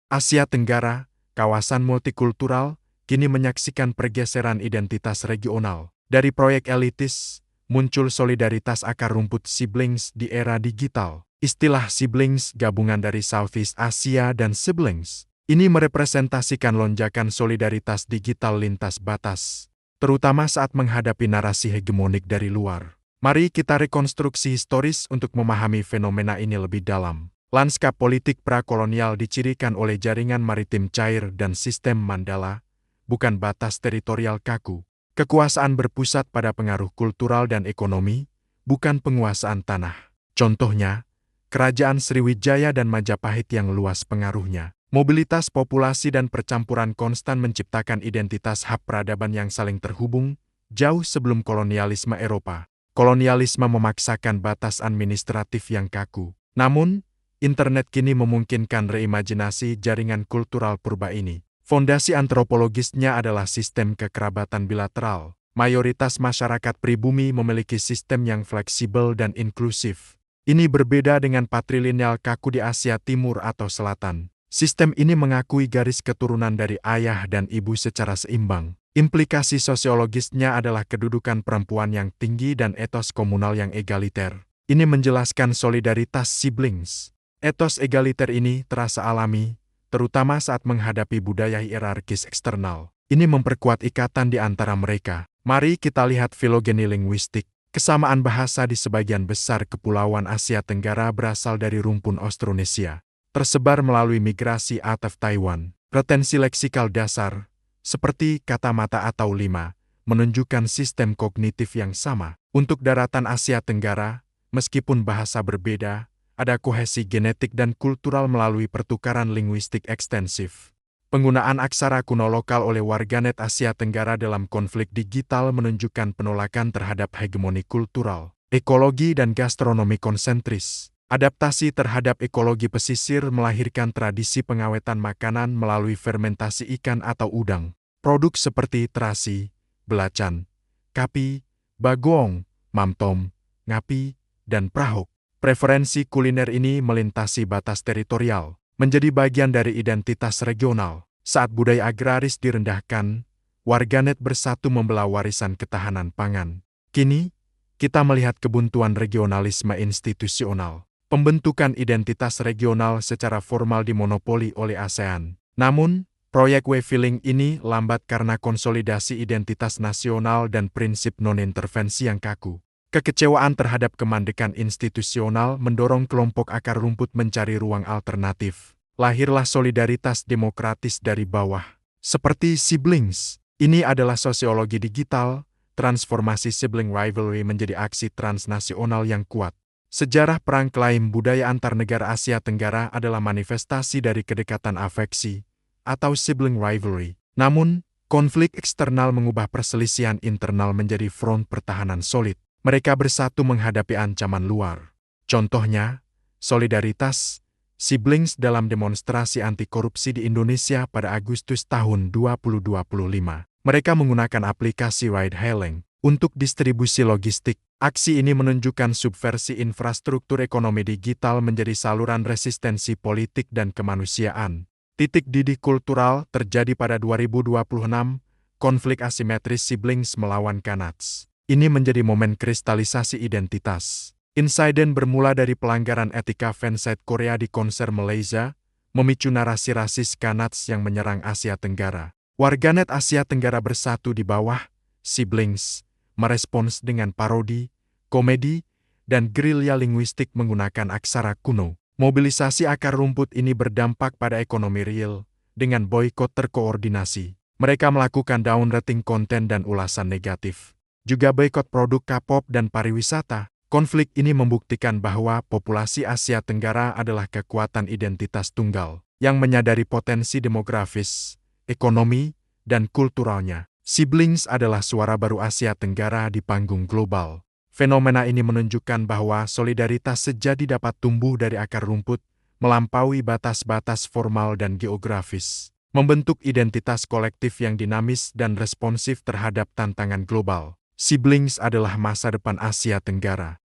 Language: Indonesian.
Asia Tenggara, kawasan multikultural, kini menyaksikan pergeseran identitas regional. Dari proyek elitis, muncul solidaritas akar rumput siblings di era digital. Istilah siblings gabungan dari Southeast Asia dan siblings. Ini merepresentasikan lonjakan solidaritas digital lintas batas, terutama saat menghadapi narasi hegemonik dari luar. Mari kita rekonstruksi historis untuk memahami fenomena ini lebih dalam. Lanskap politik prakolonial dicirikan oleh jaringan maritim cair dan sistem Mandala, bukan batas teritorial kaku. Kekuasaan berpusat pada pengaruh kultural dan ekonomi, bukan penguasaan tanah. Contohnya, Kerajaan Sriwijaya dan Majapahit yang luas pengaruhnya. Mobilitas populasi dan percampuran konstan menciptakan identitas hub peradaban yang saling terhubung, jauh sebelum kolonialisme Eropa. Kolonialisme memaksakan batas administratif yang kaku. Namun, internet kini memungkinkan reimajinasi jaringan kultural purba ini. Fondasi antropologisnya adalah sistem kekerabatan bilateral. Mayoritas masyarakat pribumi memiliki sistem yang fleksibel dan inklusif. Ini berbeda dengan patrilineal kaku di Asia Timur atau Selatan. Sistem ini mengakui garis keturunan dari ayah dan ibu secara seimbang. Implikasi sosiologisnya adalah kedudukan perempuan yang tinggi dan etos komunal yang egaliter. Ini menjelaskan solidaritas siblings. Etos egaliter ini terasa alami, terutama saat menghadapi budaya hierarkis eksternal. Ini memperkuat ikatan di antara mereka. Mari kita lihat filogeni linguistik. Kesamaan bahasa di sebagian besar kepulauan Asia Tenggara berasal dari rumpun Austronesia, tersebar melalui migrasi ataf Taiwan. Retensi leksikal dasar, seperti kata mata atau lima, menunjukkan sistem kognitif yang sama. Untuk daratan Asia Tenggara, meskipun bahasa berbeda, ada kohesi genetik dan kultural melalui pertukaran linguistik ekstensif. Penggunaan aksara kuno lokal oleh warganet Asia Tenggara dalam konflik digital menunjukkan penolakan terhadap hegemoni kultural, ekologi dan gastronomi konsentris. Adaptasi terhadap ekologi pesisir melahirkan tradisi pengawetan makanan melalui fermentasi ikan atau udang. Produk seperti terasi, belacan, kapi, bagong, mamtom, ngapi, dan prahok. Preferensi kuliner ini melintasi batas teritorial, menjadi bagian dari identitas regional. Saat budaya agraris direndahkan, warganet bersatu membelah warisan ketahanan pangan. Kini, kita melihat kebuntuan regionalisme institusional. Pembentukan identitas regional secara formal dimonopoli oleh ASEAN. Namun, proyek Wefiling ini lambat karena konsolidasi identitas nasional dan prinsip non-intervensi yang kaku. Kekecewaan terhadap kemandekan institusional mendorong kelompok akar rumput mencari ruang alternatif. Lahirlah solidaritas demokratis dari bawah. Seperti siblings, ini adalah sosiologi digital, transformasi sibling rivalry menjadi aksi transnasional yang kuat. Sejarah perang klaim budaya antar negara Asia Tenggara adalah manifestasi dari kedekatan afeksi, atau sibling rivalry. Namun, konflik eksternal mengubah perselisihan internal menjadi front pertahanan solid. Mereka bersatu menghadapi ancaman luar. Contohnya, solidaritas siblings dalam demonstrasi anti korupsi di Indonesia pada Agustus tahun 2025. Mereka menggunakan aplikasi ride-hailing untuk distribusi logistik. Aksi ini menunjukkan subversi infrastruktur ekonomi digital menjadi saluran resistensi politik dan kemanusiaan. Titik didih kultural terjadi pada 2026, konflik asimetris siblings melawan Kanats. Ini menjadi momen kristalisasi identitas. Insiden bermula dari pelanggaran etika fansite Korea di konser Malaysia, memicu narasi rasis Kanats yang menyerang Asia Tenggara. Warganet Asia Tenggara bersatu di bawah siblings, merespons dengan parodi, komedi, dan gerilya linguistik menggunakan aksara kuno. Mobilisasi akar rumput ini berdampak pada ekonomi real, dengan boikot terkoordinasi. Mereka melakukan downrating konten dan ulasan negatif. Juga boikot produk K-pop dan pariwisata. Konflik ini membuktikan bahwa populasi Asia Tenggara adalah kekuatan identitas tunggal, yang menyadari potensi demografis, ekonomi, dan kulturalnya. Siblings adalah suara baru Asia Tenggara di panggung global. Fenomena ini menunjukkan bahwa solidaritas sejati dapat tumbuh dari akar rumput, melampaui batas-batas formal dan geografis, membentuk identitas kolektif yang dinamis dan responsif terhadap tantangan global. Siblings adalah masa depan Asia Tenggara.